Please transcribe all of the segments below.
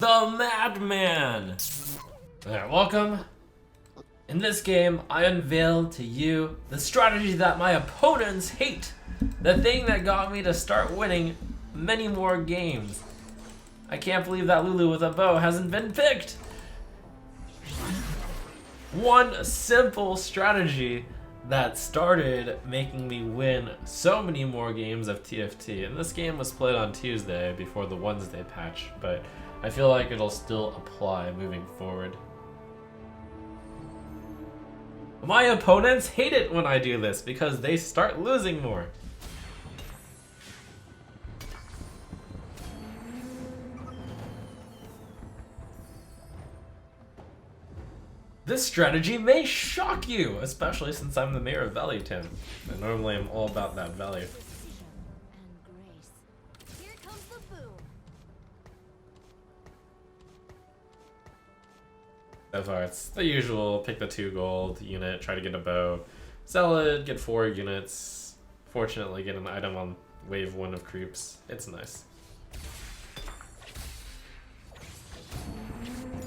The Madman! Alright, welcome. In this game, I unveil to you the strategy that my opponents hate. The thing that got me to start winning many more games. I can't believe that Lulu with a bow hasn't been picked. One simple strategy that started making me win so many more games of TFT. And this game was played on Tuesday before the Wednesday patch, but I feel like it'll still apply moving forward. My opponents hate it when I do this because they start losing more. This strategy may shock you, especially since I'm the mayor of Valley Town. And normally I'm all about that value. So far, it's the usual, pick the 2 gold unit, try to get a bow, sell it, get 4 units, fortunately get an item on wave 1 of creeps. It's nice.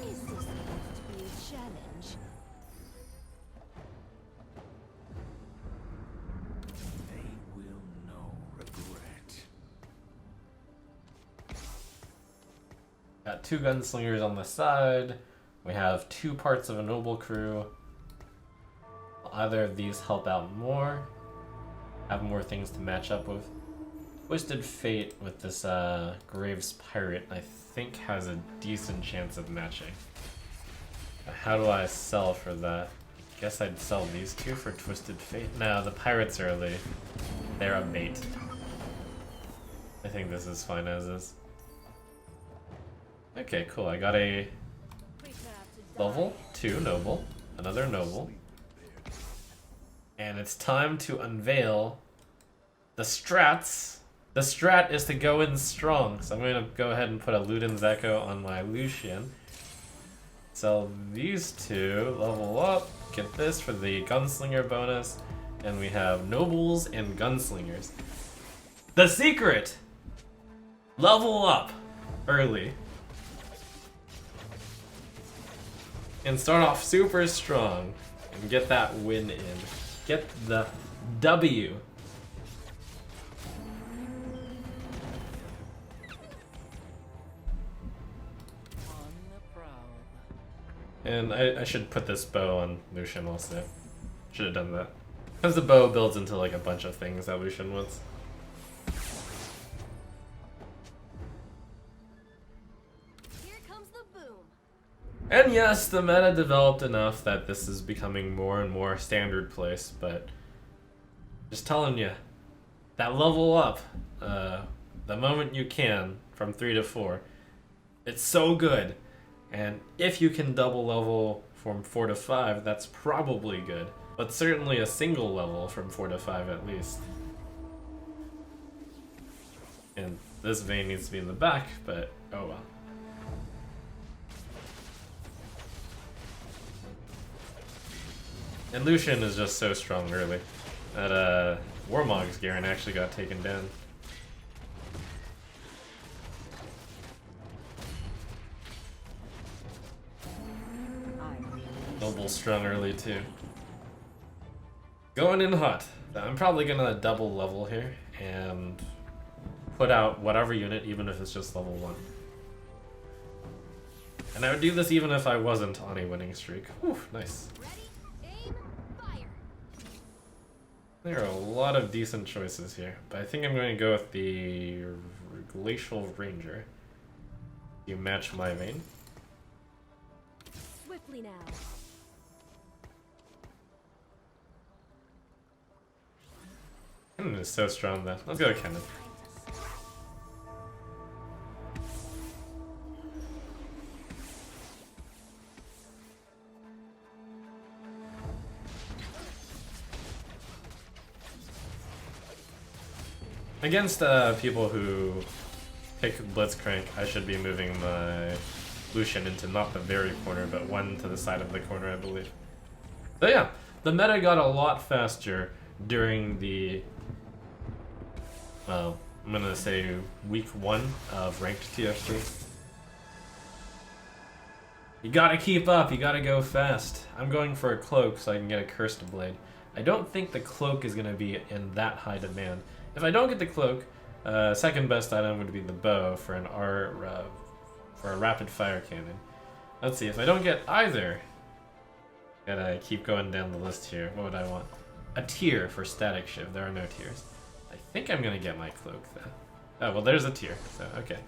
Is this going to be a challenge? They will know regret. Got 2 gunslingers on the side. We have 2 parts of a noble crew. Either of these help out more, have more things to match up with. Twisted Fate with this Graves Pirate, I think has a decent chance of matching. How do I sell for that? Guess I'd sell these 2 for Twisted Fate. No, the Pirate's early. They're a bait. I think this is fine as is. Okay, cool. I got a level 2 noble, another noble, and it's time to unveil the strats. The strat is to go in strong, so I'm going to go ahead and put a Luden's Echo on my Lucian. Sell these 2, level up, get this for the Gunslinger bonus, and we have nobles and gunslingers. The secret! Level up early. And start off super strong and get that win in. Get the W. And I should put this bow on Lucian also. Should have done that. Because the bow builds into like a bunch of things that Lucian wants. And yes, the meta developed enough that this is becoming more and more standard place, but just telling you, that level up, the moment you can, from 3 to 4, it's so good. And if you can double level from 4 to 5, that's probably good. But certainly a single level from 4 to 5 at least. And this vein needs to be in the back, but oh well. And Lucian is just so strong early. That Warmog's Garen actually got taken down. Noble strong early too. Going in hot. I'm probably gonna double level here and put out whatever unit, even if it's just level 1. And I would do this even if I wasn't on a winning streak. Whew, nice. There are a lot of decent choices here, but I think I'm going to go with the Glacial Ranger. You match my main. Swiftly now. Cannon is so strong though. Let's go with Cannon. Against people who pick Blitzcrank, I should be moving my Lucian into not the very corner, but one to the side of the corner, I believe. So yeah, the meta got a lot faster during the, well, I'm gonna say week 1 of ranked TFT. You gotta keep up, you gotta go fast. I'm going for a cloak so I can get a cursed blade. I don't think the cloak is gonna be in that high demand. If I don't get the cloak, second best item would be the bow for an for a rapid fire cannon. Let's see, if I don't get either, gotta keep going down the list here. What would I want? A tier for static shiv. There are no tiers. I think I'm gonna get my cloak though. Oh, well there's a tier, so okay.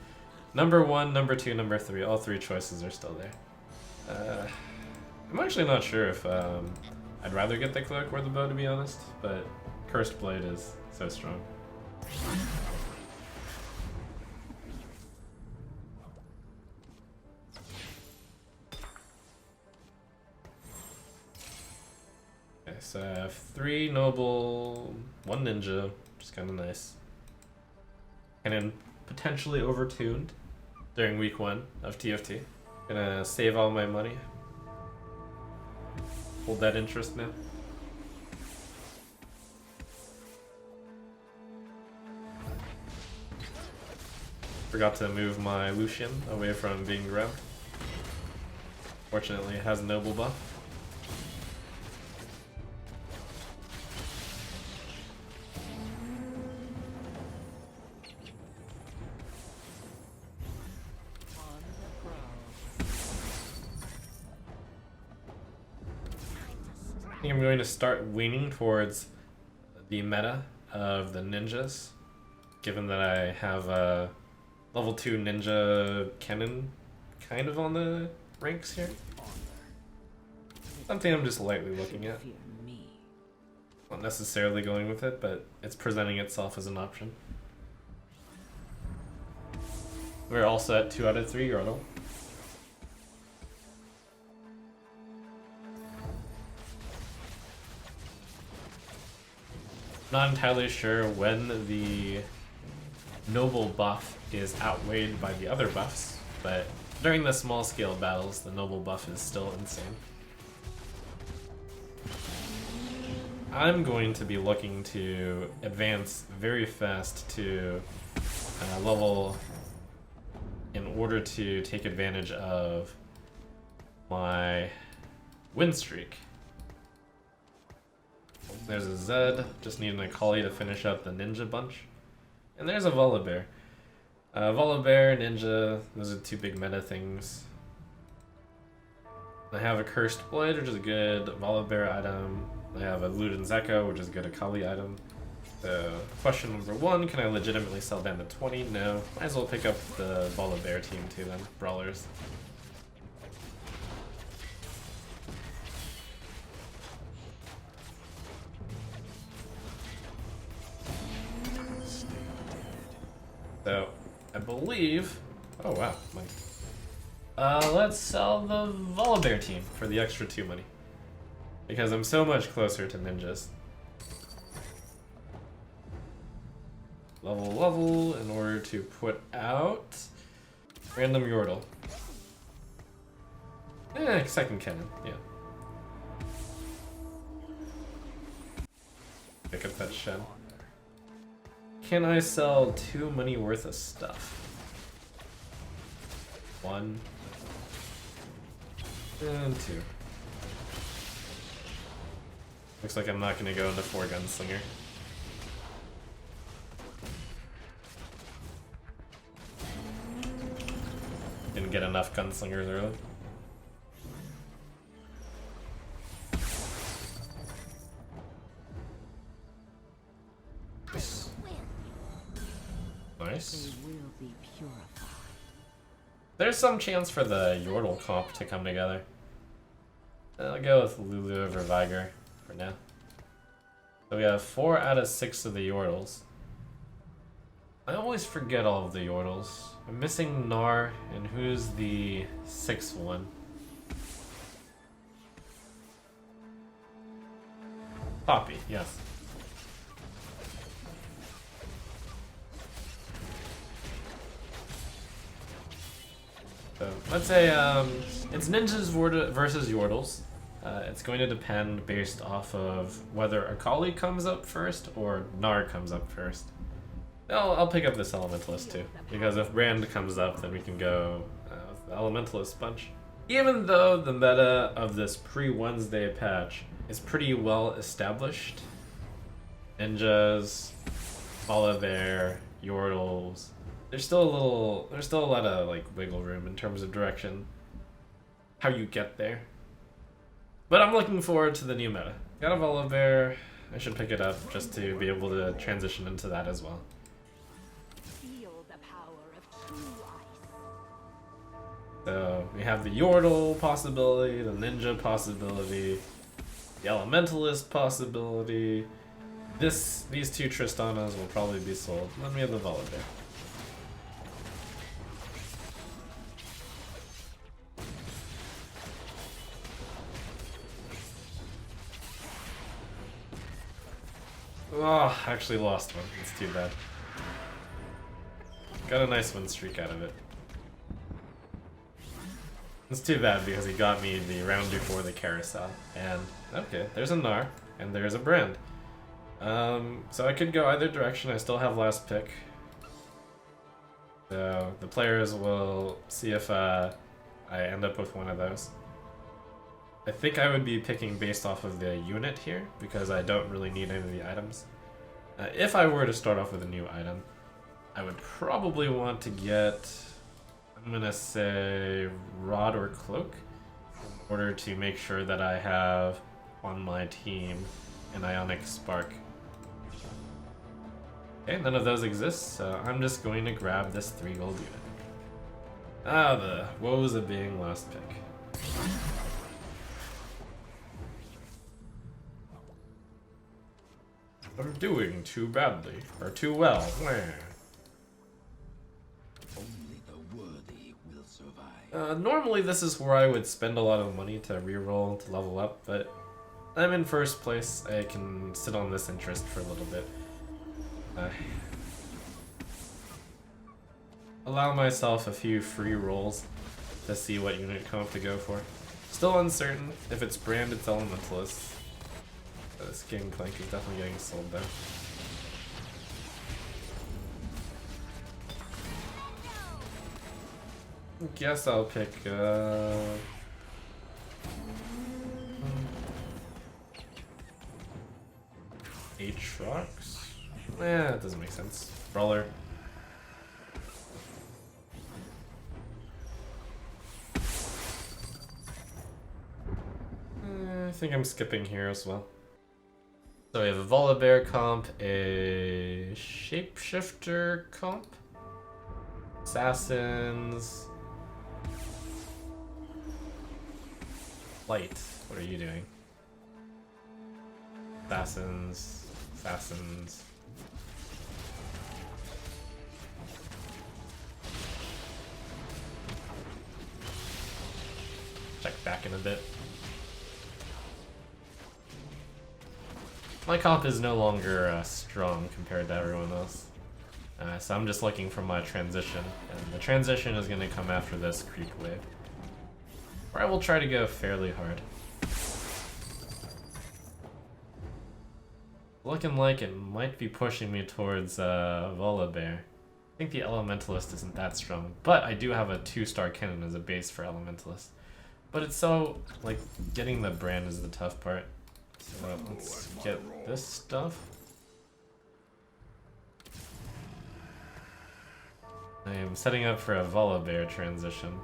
Number 1, number 2, number 3, all 3 choices are still there. I'm actually not sure if I'd rather get the cloak or the bow, to be honest, but Cursed Blade is so strong. Okay, so I have 3 noble, 1 ninja, which is kind of nice. And then potentially overtuned during week 1 of TFT. Gonna save all my money. Hold that interest now. Forgot to move my Lucian away from being grabbed. Fortunately, it has noble buff. I think I'm going to start leaning towards the meta of the ninjas, given that I have a level 2 ninja cannon kind of on the ranks here. Something I'm just lightly looking at. Not necessarily going with it, but it's presenting itself as an option. We're all set, 2 out of 3 Yordle. Not entirely sure when the noble buff is outweighed by the other buffs, but during the small scale battles, the noble buff is still insane. I'm going to be looking to advance very fast to level in order to take advantage of my win streak. There's a Zed, just need an Akali to finish up the ninja bunch. And there's a Volibear. Volibear, ninja, those are 2 big meta things. I have a Cursed Blade, which is a good Volibear item. I have a Luden's Echo, which is a good Akali item. So, question number 1, can I legitimately sell down to 20? No. Might as well pick up the Volibear team too then, Brawlers. So, I believe... Oh wow, money. Let's sell the Volibear team for the extra 2 money. Because I'm so much closer to ninjas. Level in order to put out... Random Yordle. Second cannon, yeah. Pick up that shed. Can I sell 2 money worth of stuff? 1 and 2. Looks like I'm not gonna go into 4 Gunslinger. Didn't get enough Gunslingers early. Nice. There's some chance for the Yordle comp to come together. I'll go with Lulu over Viger for now. So we have 4 out of 6 of the Yordles. I always forget all of the Yordles. I'm missing Gnar, and who's the 6th one? Poppy, yes. So let's say it's ninjas versus Yordles. It's going to depend based off of whether Akali comes up first or Gnar comes up first. I'll pick up this Elementalist too, because if Brand comes up, then we can go with the Elementalist bunch. Even though the meta of this pre-Wednesday patch is pretty well established, ninjas, Volibear, Yordles, there's still a lot of like wiggle room in terms of direction, how you get there. But I'm looking forward to the new meta. Got a Volibear, I should pick it up just to be able to transition into that as well. Feel the power of true ice. So we have the Yordle possibility, the Ninja possibility, the Elementalist possibility. These two Tristanas will probably be sold. Then we have the Volibear. Oh, I actually lost one. It's too bad. Got a nice win streak out of it. It's too bad because he got me the round before the carousel. And, okay, there's a Gnar, and there's a Brand. So I could go either direction. I still have last pick. So the players will see if I end up with one of those. I think I would be picking based off of the unit here, because I don't really need any of the items. If I were to start off with a new item, I would probably want to get, I'm gonna say, Rod or Cloak, in order to make sure that I have on my team an Ionic Spark. Okay, none of those exist, so I'm just going to grab this 3 gold unit. Ah, the woes of being last pick. I'm doing too badly, or too well. Only the worthy will survive. Normally this is where I would spend a lot of money to reroll to level up, but I'm in first place. I can sit on this interest for a little bit. Allow myself a few free rolls to see what unit comp to go for. Still uncertain. If it's Brand, it's Elementalist. This Gangplank is definitely getting sold though. Guess I'll pick Aatrox? Eh, it doesn't make sense. Brawler. I think I'm skipping here as well. So we have a Volibear comp, a Shapeshifter comp, Assassins, Light. What are you doing? Assassins, Assassins. Check back in a bit. My comp is no longer strong compared to everyone else. So I'm just looking for my transition, and the transition is going to come after this creep wave, where I will try to go fairly hard. Looking like it might be pushing me towards Volibear. I think the Elementalist isn't that strong, but I do have a 2-star cannon as a base for Elementalist. But it's so, like, getting the Brand is the tough part. So let's get this stuff. I am setting up for a Volibear transition.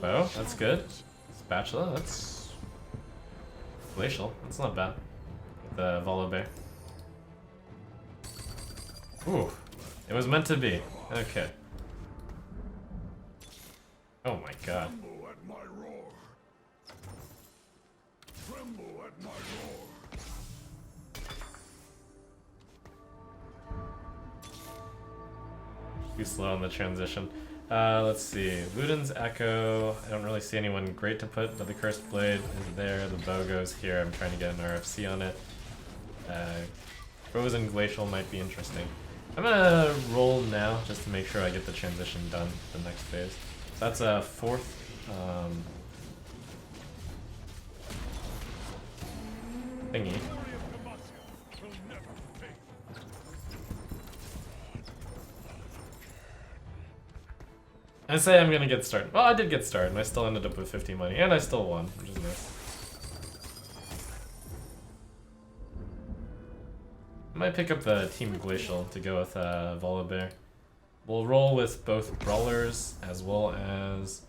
Oh, that's good. Spatula, that's Glacial, that's not bad. With the Volibear. Ooh, it was meant to be. Okay. Oh my god. Tremble at my roar. Tremble at my roar. Too slow on the transition. Let's see. Luden's Echo. I don't really see anyone great to put, but the Cursed Blade is there. The bow goes here. I'm trying to get an RFC on it. Frozen Glacial might be interesting. I'm gonna roll now just to make sure I get the transition done the next phase. So that's a 4th thingy. I say I'm gonna get started. Well, I did get started, and I still ended up with 50 money, and I still won, which is nice. I might pick up the Team Glacial to go with Volibear. We'll roll with both Brawlers as well as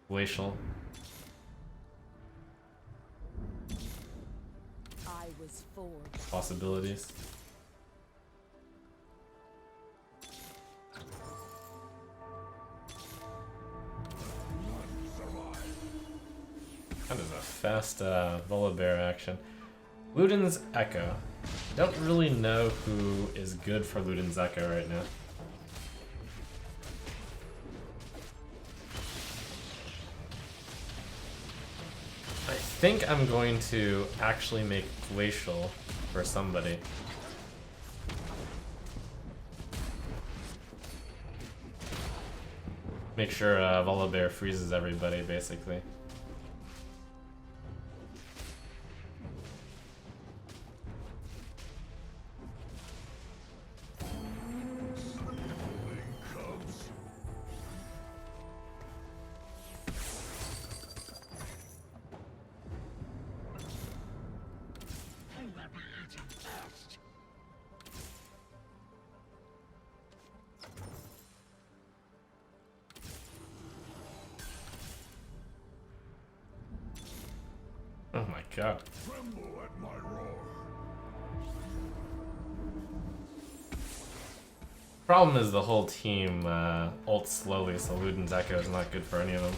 Glacial. I was forged. Possibilities. That is a fast Volibear action. Luden's Echo. Don't really know who is good for Luden's Echo right now. I think I'm going to actually make Glacial for somebody. Make sure Volibear freezes everybody, basically. Oh my god. Tremble at my roar. Problem is the whole team ults slowly, so Luden's Echo is not good for any of them.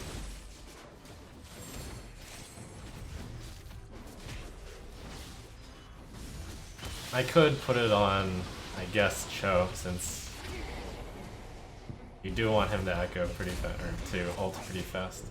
I could put it on, I guess, Cho, since you do want him to echo pretty fast, or to ult pretty fast.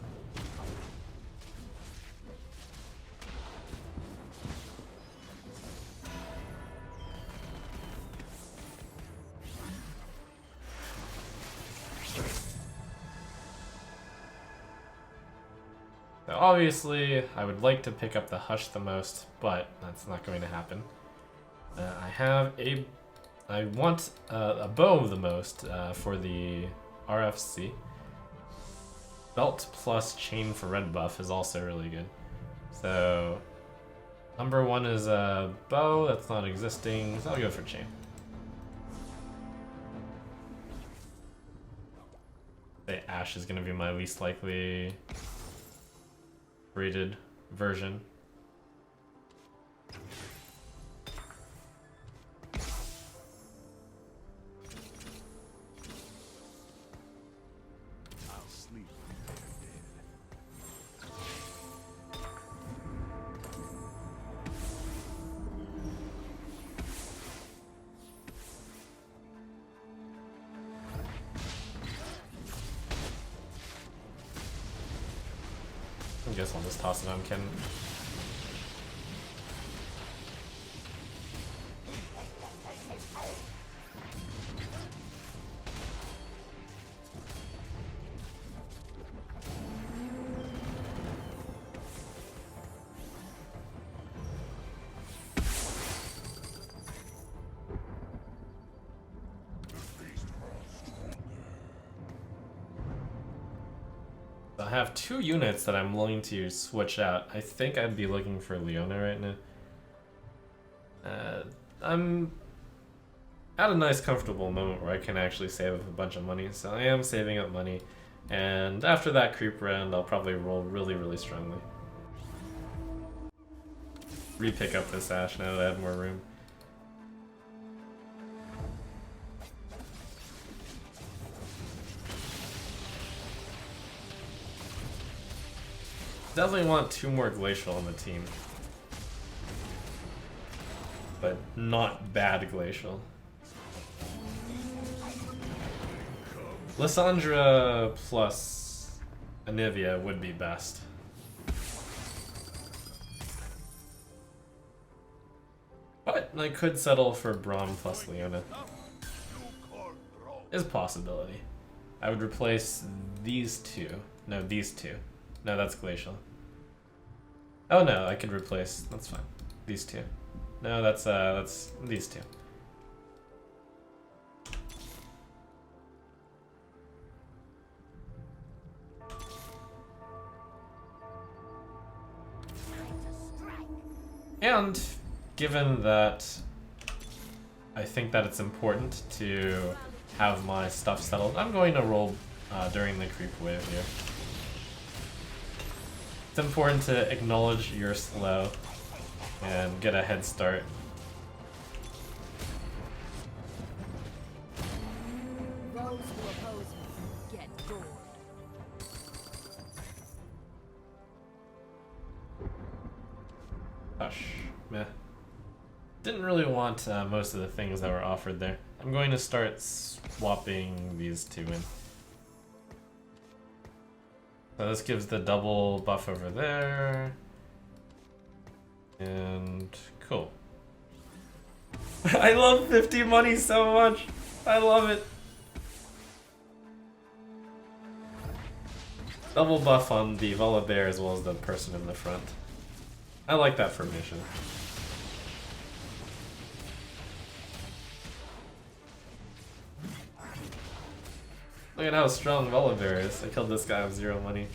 So obviously, I would like to pick up the Hush the most, but that's not going to happen. I want a bow the most for the RFC. Belt plus chain for red buff is also really good. So number one is a bow that's not existing, so I'll go for chain. Say Ash is going to be my least likely rated version. I'll sleep when they're dead. I guess I'll just toss it on Ken. I have two units that I'm willing to switch out. I think I'd be looking for Leona right now. I'm at a nice comfortable moment where I can actually save a bunch of money, so I am saving up money, and after that creep round I'll probably roll really strongly. Repick up this Ash now that I have more room. Definitely want two more Glacial on the team. But not bad Glacial. Lysandra plus Anivia would be best. But I could settle for Braum plus Leona. Is a possibility. I would replace these two. No, these two. No, that's Glacial. Oh no, I could replace. That's fine. These two. No, that's these two. And given that I think that it's important to have my stuff settled, I'm going to roll during the creep wave here. It's important to acknowledge you're slow and get a head start. Those who oppose me get gored. Hush. Meh. Didn't really want most of the things that were offered there. I'm going to start swapping these two in. So this gives the double buff over there. And cool. I love 50 money so much. I love it. Double buff on the Volibear as well as the person in the front. I like that formation. Look at how strong Volibear is. I killed this guy with 0 money.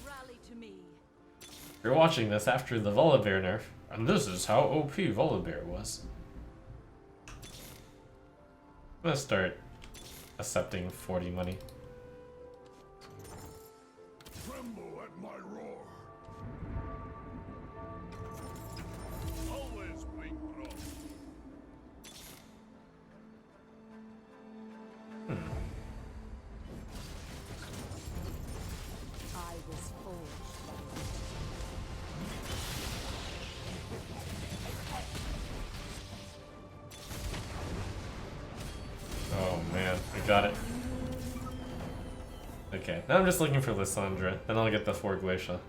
Rally to me. You're watching this after the Volibear nerf, and this is how OP Volibear was. I'm gonna start accepting 40 money. Tremble at my roar. Always blink wrong. I was forged. Oh man, I got it. Okay, now I'm just looking for Lysandra, then I'll get the 4 Glacial.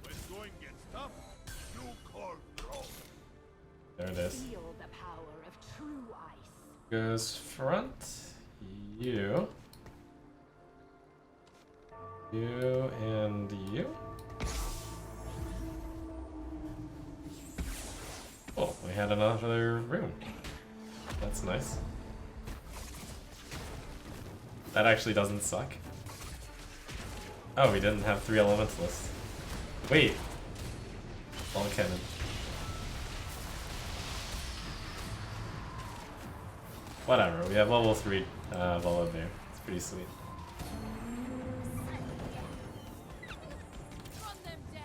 When going gets tough, you call draw. There it is. Feel the power of true ice. Goes front, you, and you. Oh, we had another room. That's nice. That actually doesn't suck. Oh, we didn't have 3 elementalists. Wait. Ball cannon. Whatever, we have level 3 Volibear. It's pretty sweet. Run them down.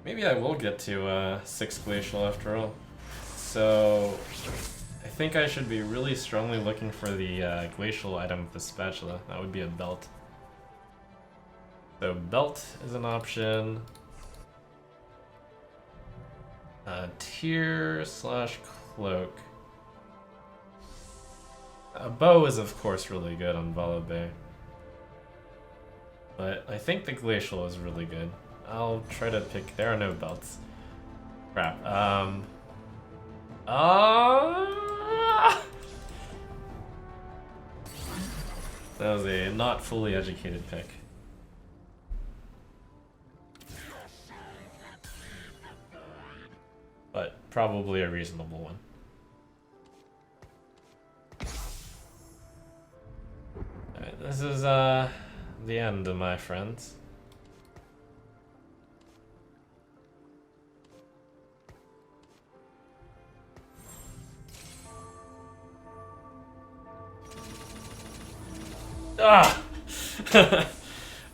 Maybe I will get to 6 Glacial after all. So I think I should be really strongly looking for the Glacial item with the spatula. That would be a belt. So belt is an option. Tier / cloak. A bow is of course really good on Volibear. But I think the Glacial is really good. I'll try to pick. There are no belts. Crap. That was a not fully educated pick. But probably a reasonable one. Alright, this is the end, my friends. Ah!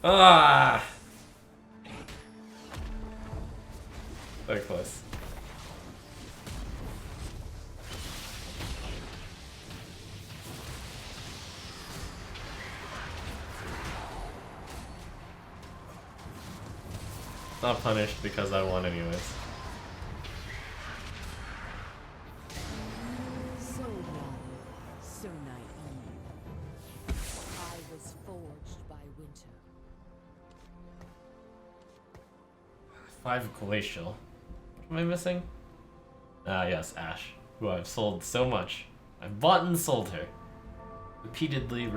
Ah! So close. Not punished because I won anyways. So 5 glacial. What am I missing? Ah, yes, Ash, who I've sold so much. I've bought and sold her. Repeatedly.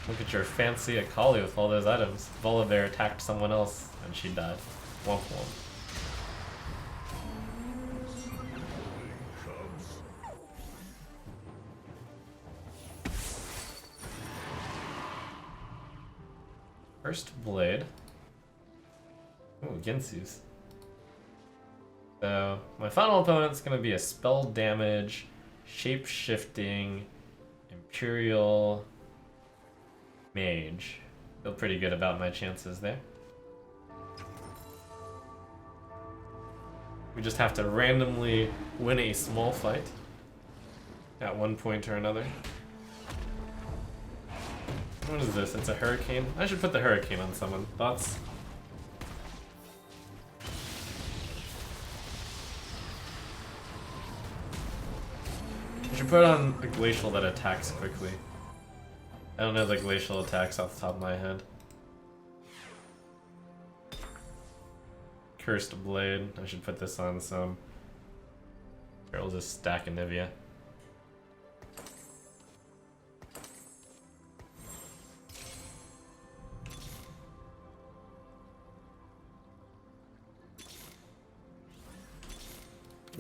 Look at your fancy Akali with all those items. Volibear attacked someone else and she died. Womp womp. First blade. Ooh, Ginsu's. So, my final opponent's gonna be a spell damage, shape-shifting, Imperial Mage. Feel pretty good about my chances there. We just have to randomly win a small fight at one point or another. What is this? It's a hurricane? I should put the hurricane on someone. Thoughts? I should put on a glacial that attacks quickly. I don't know the glacial attacks off the top of my head. Cursed Blade. I should put this on some. Here, I'll just stack a Nivea.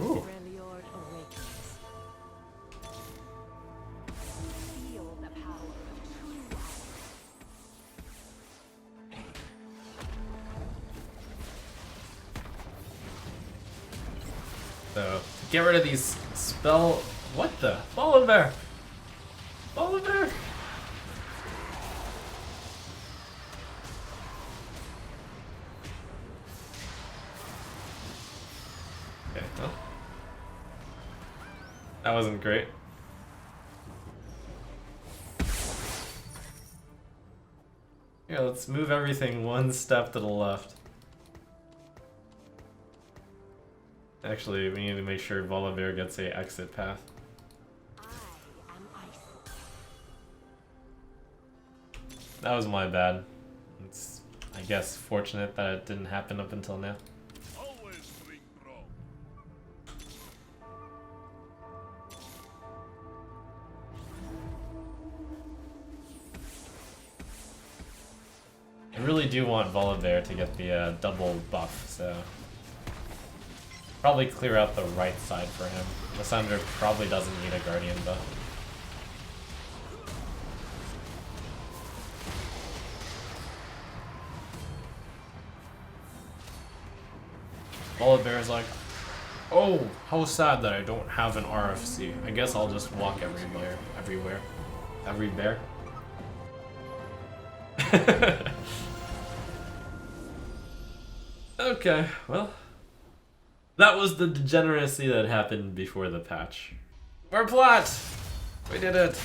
Ooh. Freljord awakens. Feel the power of true life. So, to get rid of these spell... What the? Volibear! Volibear! Okay, well. That wasn't great. Yeah, let's move everything one step to the left. Actually, we need to make sure Volibear gets a exit path. I am ice. That was my bad. It's, I guess, fortunate that it didn't happen up until now. Always swing pro. I really do want Volibear to get the double buff, so... Probably clear out the right side for him. Lysandra probably doesn't need a Guardian buff. Volibear's like, oh, how sad that I don't have an RFC. I guess I'll just walk everywhere. Every bear. Okay, well. That was the degeneracy that happened before the patch. We're plat! We did it!